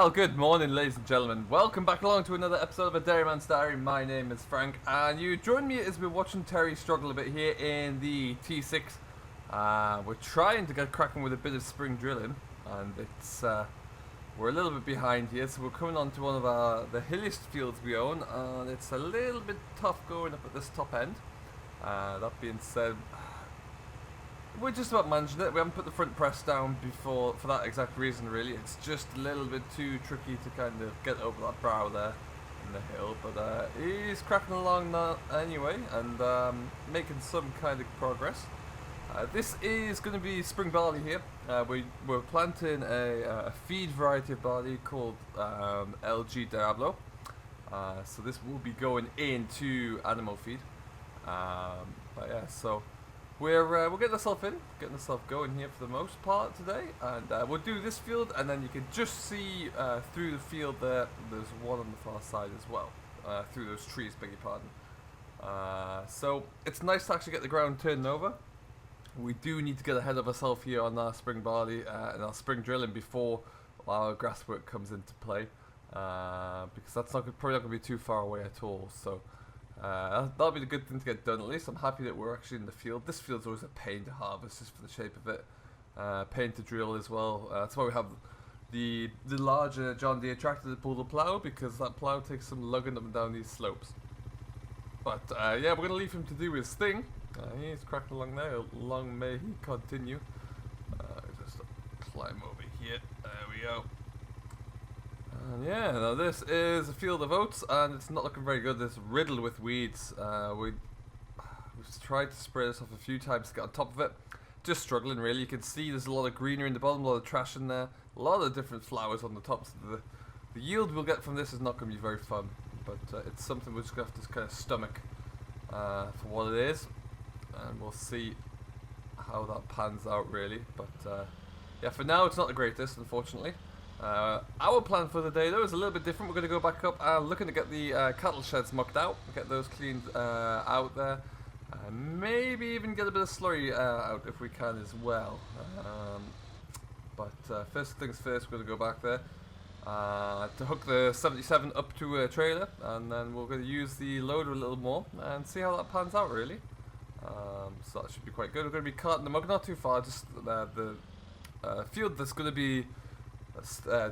Well, good morning, ladies and gentlemen. Welcome back along to another episode of A Dairyman's Diary. My name is Frank, and you join me as we're watching Terry struggle a bit here in the T6. We're trying to get cracking with a bit of spring drilling, and it's we're a little bit behind here, so we're coming on to one of the hilliest fields we own, and it's a little bit tough going up at this top end. That being said, we're just about managing it. We haven't put the front press down before for that exact reason, really. It's just a little bit too tricky to kind of get over that brow there in the hill, but he's cracking along now anyway, and making some kind of progress. This is going to be spring barley here. We're planting a feed variety of barley called LG Diablo. So this will be going into animal feed. But yeah, so we're getting ourselves going here for the most part today, and we'll do this field, and then you can just see through the field there. There's one on the far side as well, through those trees. Beg your pardon. So it's nice to actually get the ground turning over. We do need to get ahead of ourselves here on our spring barley and our spring drilling before our grass work comes into play, because that's probably not going to be too far away at all. So that'll be the good thing to get done. At least I'm happy that we're actually in the field. This field's always a pain to harvest just for the shape of it. Pain to drill as well. That's why we have the larger John Deere tractor to pull the plough, because that plough takes some lugging up and down these slopes. But yeah, we're going to leave him to do his thing. He's cracking along there. Long may he continue. Just climb over here. There we go. And yeah, now this is a field of oats, and it's not looking very good. It's riddled with weeds. We've tried to spray this off a few times to get on top of it. Just struggling, really. You can see there's a lot of greenery in the bottom, a lot of trash in there, a lot of different flowers on the top. So the yield we'll get from this is not going to be very fun, but it's something we're just going to have to kind of stomach for what it is. And we'll see how that pans out, really. But yeah, for now it's not the greatest, unfortunately. Our plan for the day, though, is a little bit different. We're going to go back up and looking to get the cattle sheds mucked out, get those cleaned out there, maybe even get a bit of slurry out if we can as well. But first things first, we're going to go back there to hook the 77 up to a trailer, and then we're going to use the loader a little more and see how that pans out, really. So that should be quite good. We're going to be carting the mug not too far, just the field that's going to be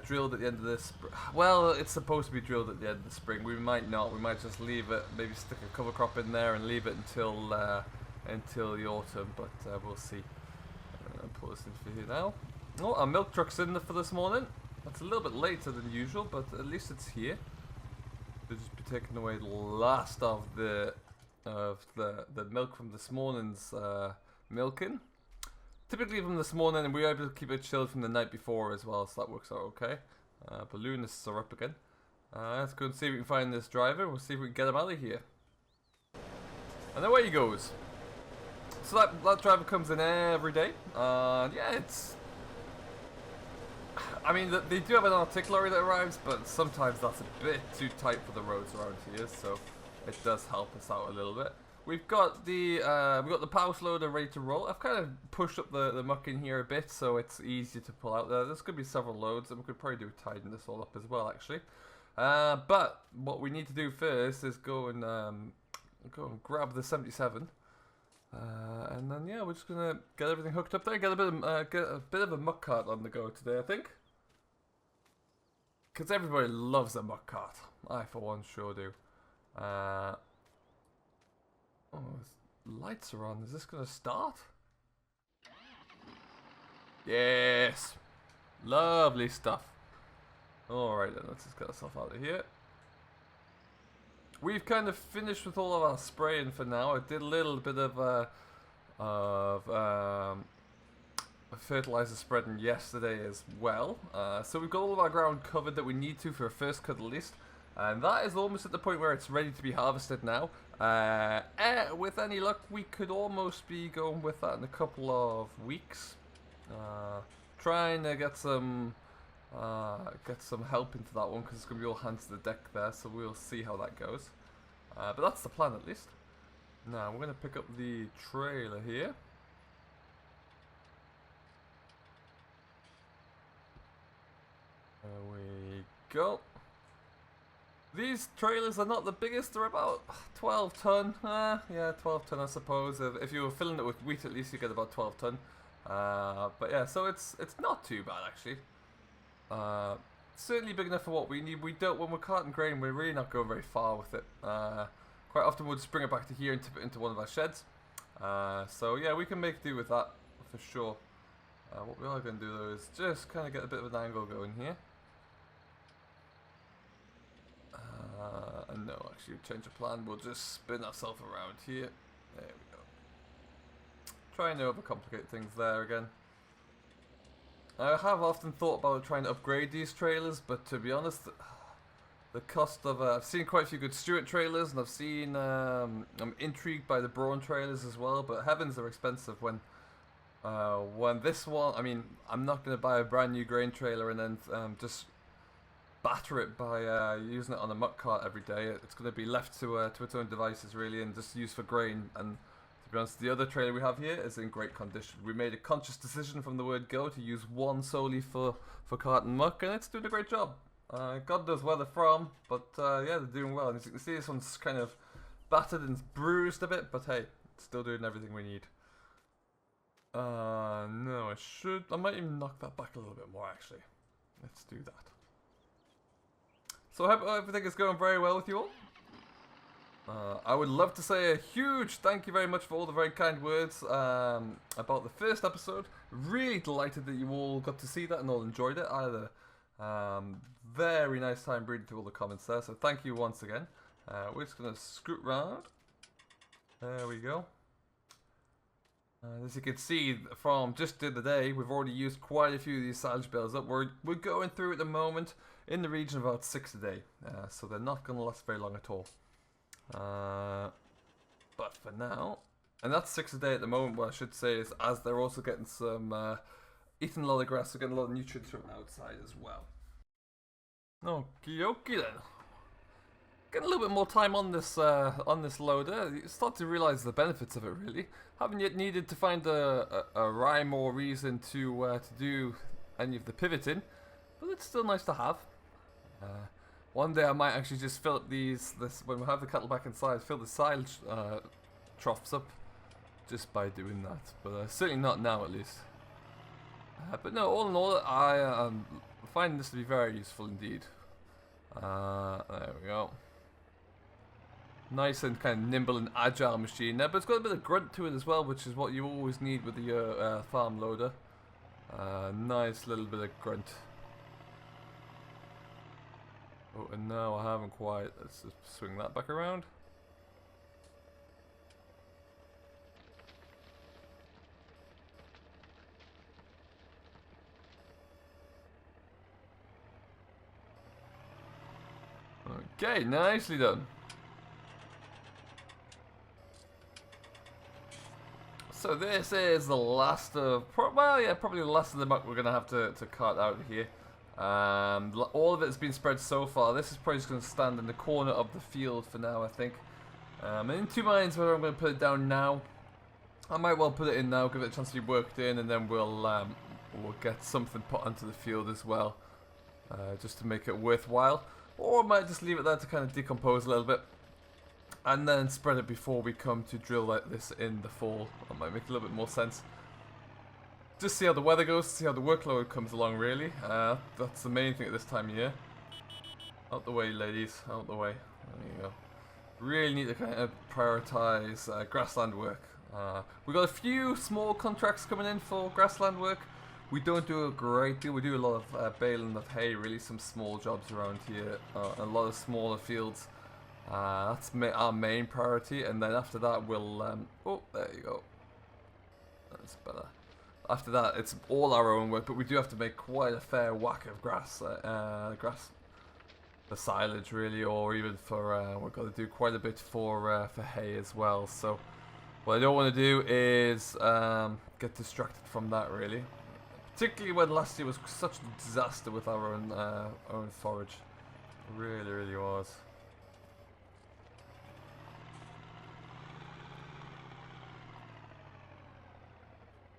drilled at the end of this. Well, it's supposed to be drilled at the end of the spring. We might not. We might just leave it, maybe stick a cover crop in there and leave it until the autumn, but we'll see. Pull this in for here now. Oh, our milk truck's in for this morning. That's a little bit later than usual, but at least it's here. They'll just be taking away the last of the milk from this morning's milking. Typically from this morning, and we were able to keep it chilled from the night before as well, so that works out okay. Balloonists are up again. Let's go and see if we can find this driver. We'll see if we can get him out of here. And away he goes. So that driver comes in every day. Yeah, it's... I mean, they do have an Arctic lorry that arrives, but sometimes that's a bit too tight for the roads around here, so it does help us out a little bit. We've got the power loader ready to roll. I've kind of pushed up the muck in here a bit, so it's easier to pull out there. There's going to be several loads, and we could probably do tidying this all up as well, actually. But what we need to do first is go and grab the 77, and then yeah, we're just gonna get everything hooked up there. Get a bit of a muck cart on the go today, I think, because everybody loves a muck cart. I, for one, sure do. Oh, lights are on. Is this going to start? Yes! Lovely stuff. Alright then, let's just get ourselves out of here. We've kind of finished with all of our spraying for now. I did a little bit of fertilizer spreading yesterday as well. So we've got all of our ground covered that we need to for a first cut at least. And that is almost at the point where it's ready to be harvested now. With any luck, we could almost be going with that in a couple of weeks. Trying to get some help into that one, because it's going to be all hands to the deck there, so we'll see how that goes. But that's the plan at least. Now, we're going to pick up the trailer here. There we go. These trailers are not the biggest, they're about 12 ton. Yeah, 12 ton I suppose. If you were filling it with wheat, at least you get about 12 ton. But yeah, so it's not too bad actually. Certainly big enough for what we need. We don't, when we're carting grain, we're really not going very far with it. Quite often we'll just bring it back to here and tip it into one of our sheds. So yeah, we can make do with that for sure. What we are going to do though is just kind of get a bit of an angle going here. And no, actually change of plan, we'll just spin ourselves around here. There we go. Trying to overcomplicate things there again. I have often thought about trying to upgrade these trailers, but to be honest, the cost of... I've seen quite a few good Stewart trailers, and I've seen... I'm intrigued by the Braun trailers as well, but heavens, they're expensive when this one... I mean, I'm not going to buy a brand new grain trailer and then just batter it by using it on a muck cart every day. It's going to be left to its own devices, really, and just used for grain. And to be honest, the other trailer we have here is in great condition. We made a conscious decision from the word go to use one solely for cart and muck, and it's doing a great job. God knows where they're from, but yeah, they're doing well. And as you can see, this one's kind of battered and bruised a bit, but hey, it's still doing everything we need. No, I might even knock that back a little bit more, actually. Let's do that. So I hope everything is going very well with you all. I would love to say a huge thank you very much for all the very kind words about the first episode. Really delighted that you all got to see that and all enjoyed it. I had a very nice time reading through all the comments there, so thank you once again. We're just going to scoot round. There we go. As you can see from just the other day, we've already used quite a few of these silage bales up. We're going through at the moment in the region of about 6 a day, so they're not going to last very long at all. But for now, and that's 6 a day at the moment, what I should say is as they're also getting some, eating a lot of grass, they're getting a lot of nutrients from outside as well. Okie dokie then. Getting a little bit more time on this loader, you start to realise the benefits of it really. Haven't yet needed to find a rhyme or reason to do any of the pivoting, but it's still nice to have. One day I might actually just fill up when we have the cattle back inside, fill the silage troughs up just by doing that, but certainly not now at least. But no, all in all, I am finding this to be very useful indeed. There we go. Nice and kind of nimble and agile machine there, but it's got a bit of grunt to it as well, which is what you always need with the farm loader. Nice little bit of grunt. Oh, and no, I haven't quite. Let's just swing that back around. Okay, nicely done. So this is the last of, well, yeah, probably the last of the muck we're going to have to cart out of here. All of it has been spread so far. This is probably just going to stand in the corner of the field for now, I think. I'm in two minds whether I'm going to put it down now. I might well put it in now, give it a chance to be worked in, and then we'll get something put onto the field as well, just to make it worthwhile. Or I might just leave it there to kind of decompose a little bit, and then spread it before we come to drill like this in the fall. That might make a little bit more sense. Just see how the weather goes, see how the workload comes along really. That's the main thing at this time of year. Out the way, ladies, out the way. There you go. Really need to kind of prioritize grassland work. We've got a few small contracts coming in for grassland work. We don't do a great deal. We do a lot of baling of hay, really, some small jobs around here, a lot of smaller fields. That's our main priority, and then after that we'll, oh, there you go. That's better. After that, it's all our own work, but we do have to make quite a fair whack of grass, for silage really, or even for, we've got to do quite a bit for hay as well. So what I don't want to do is get distracted from that really. Particularly when last year was such a disaster with our own forage. It really, really was.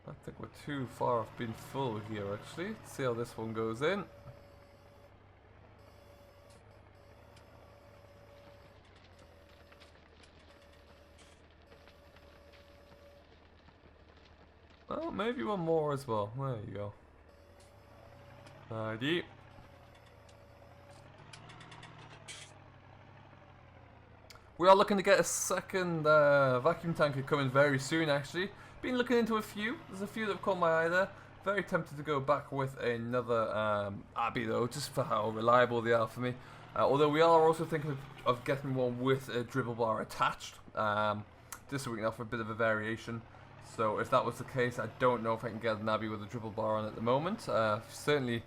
I think we're too far off being full here actually. Let's see how this one goes in. Well, maybe one more as well. There you go. Righty. We are looking to get a second vacuum tanker coming very soon, actually. Been looking into a few. There's a few that have caught my eye there. Very tempted to go back with another Abbey though, just for how reliable they are for me. Although we are also thinking of getting one with a dribble bar attached, just so we can offer a bit of a variation. So if that was the case, I don't know if I can get an Abbey with a dribble bar on at the moment. Certainly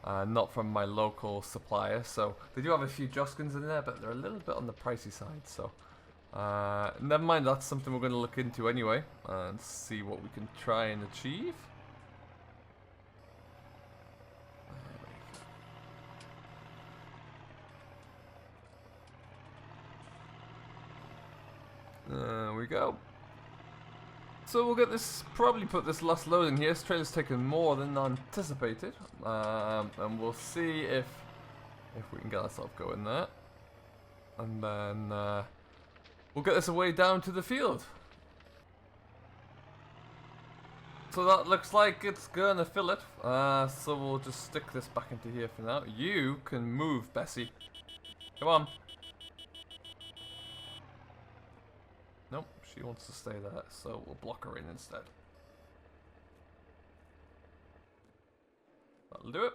not from my local supplier. So they do have a few Joskins in there, but they're a little bit on the pricey side. So never mind, that's something we're going to look into anyway and see what we can try and achieve. There we go. So we'll get this, probably put this last load in here. This trailer's taken more than anticipated, and we'll see if we can get ourselves going there, and then we'll get this away down to the field. So that looks like it's gonna fill it. So we'll just stick this back into here for now. You can move, Bessie. Come on. Nope, she wants to stay there, so we'll block her in instead. That'll do it.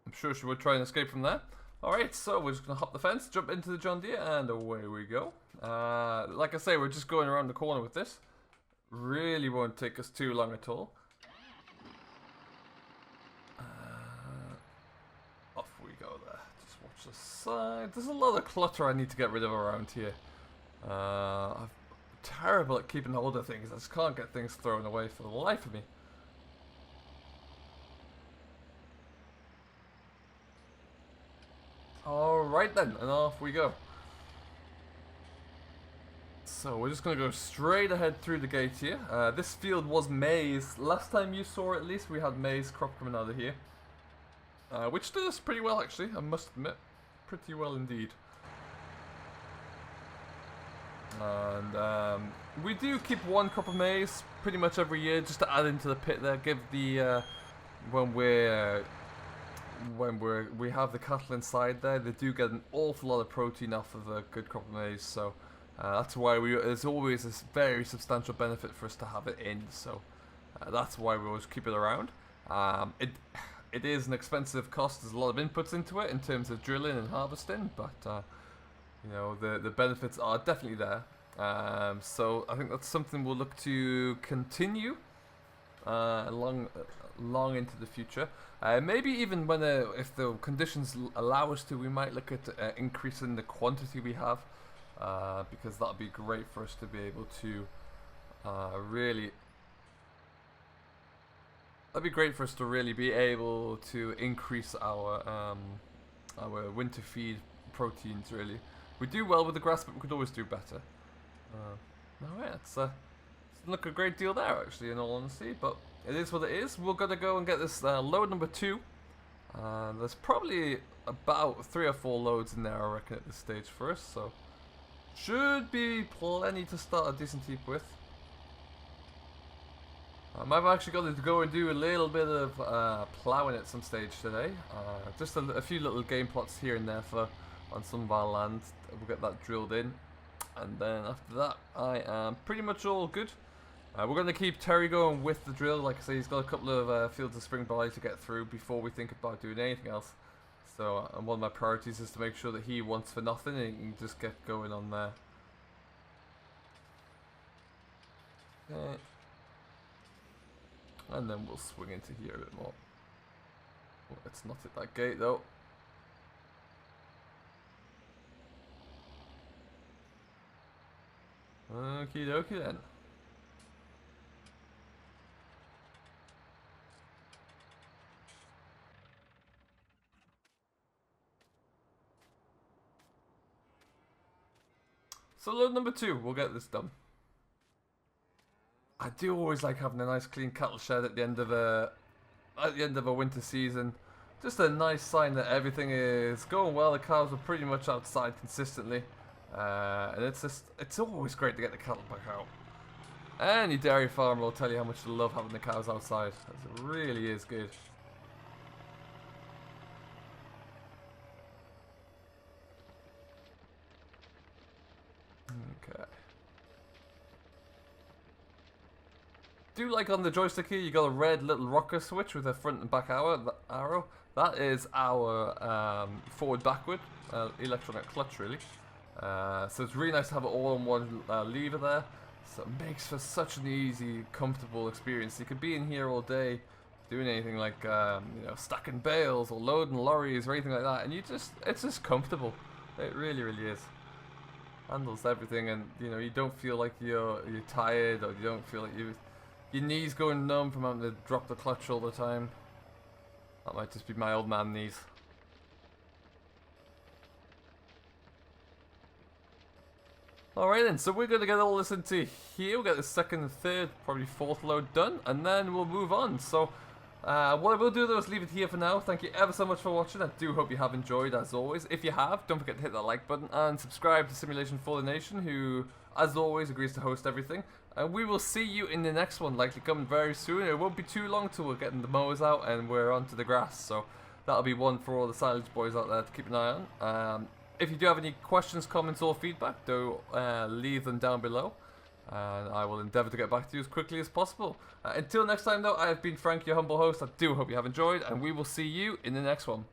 I'm sure she would try and escape from there. Alright, so we're just going to hop the fence, jump into the John Deere, and away we go. Like I say, we're just going around the corner with this. Really won't take us too long at all. Off we go there. Just watch the side. There's a lot of clutter I need to get rid of around here. I'm terrible at keeping hold of things. I just can't get things thrown away for the life of me. Alright then, and off we go. So we're just going to go straight ahead through the gate here. This field was maize. Last time you saw it, at least, we had maize crop coming out of here. Which did us pretty well, actually, I must admit. Pretty well indeed. And we do keep one crop of maize pretty much every year, just to add into the pit there. Give the when we have the cattle inside there, they do get an awful lot of protein off of a good crop of maize. So that's why there's always this very substantial benefit for us to have it in. So that's why we always keep it around. It is an expensive cost. There's a lot of inputs into it in terms of drilling and harvesting, but you know, the benefits are definitely there. So I think that's something we'll look to continue long into the future. Maybe even when if the conditions allow us to, we might look at increasing the quantity we have, because that would be great for us to be able to really. That'd be great for us to really be able to increase our winter feed proteins. Really, we do well with the grass, but we could always do better. Alright, it's look a great deal there, actually, in all honesty, but it is what it is. We're gonna go and get this load number 2. There's probably about 3 or 4 loads in there, I reckon, at this stage for us, so should be plenty to start a decent heap with. I've actually got to go and do a little bit of ploughing at some stage today. Just a few little game plots here and there on some of our land. We'll get that drilled in. And then after that, I am pretty much all good. We're going to keep Terry going with the drill. Like I say, he's got a couple of fields of spring barley to get through before we think about doing anything else. So one of my priorities is to make sure that he wants for nothing and he can just get going on there. Okay. And then we'll swing into here a bit more. Oh, let's not hit that gate though. Okie dokie then. So load number 2, we'll get this done. I do always like having a nice clean cattle shed at the end of a winter season. Just a nice sign that everything is going well. The cows are pretty much outside consistently. And it's always great to get the cattle back out. Any dairy farmer will tell you how much they love having the cows outside. It really is good. Okay. Do like on the joystick here, you got a red little rocker switch with a front and back arrow. That is our forward backward electronic clutch, really. So it's really nice to have it all on one lever there. So it makes for such an easy, comfortable experience. You could be in here all day doing anything like you know, stacking bales or loading lorries or anything like that, and it's just comfortable. It really, really is. Handles everything, and you know, you don't feel like you're tired, or you don't feel like your knees going numb from having to drop the clutch all the time. That might just be my old man knees. Alright then, so we're going to get all this into here. We'll get the second, third, probably fourth load done, and then we'll move on. So, what I will do though is leave it here for now. Thank you ever so much for watching. I do hope you have enjoyed, as always. If you have, don't forget to hit that like button and subscribe to Simulation for the Nation, who, as always, agrees to host everything. And we will see you in the next one, likely coming very soon. It won't be too long till we're getting the mowers out and we're onto the grass. So, that'll be one for all the silage boys out there to keep an eye on. If you do have any questions, comments, or feedback, do leave them down below, and I will endeavour to get back to you as quickly as possible. Until next time, though, I have been Frank, your humble host. I do hope you have enjoyed, and we will see you in the next one.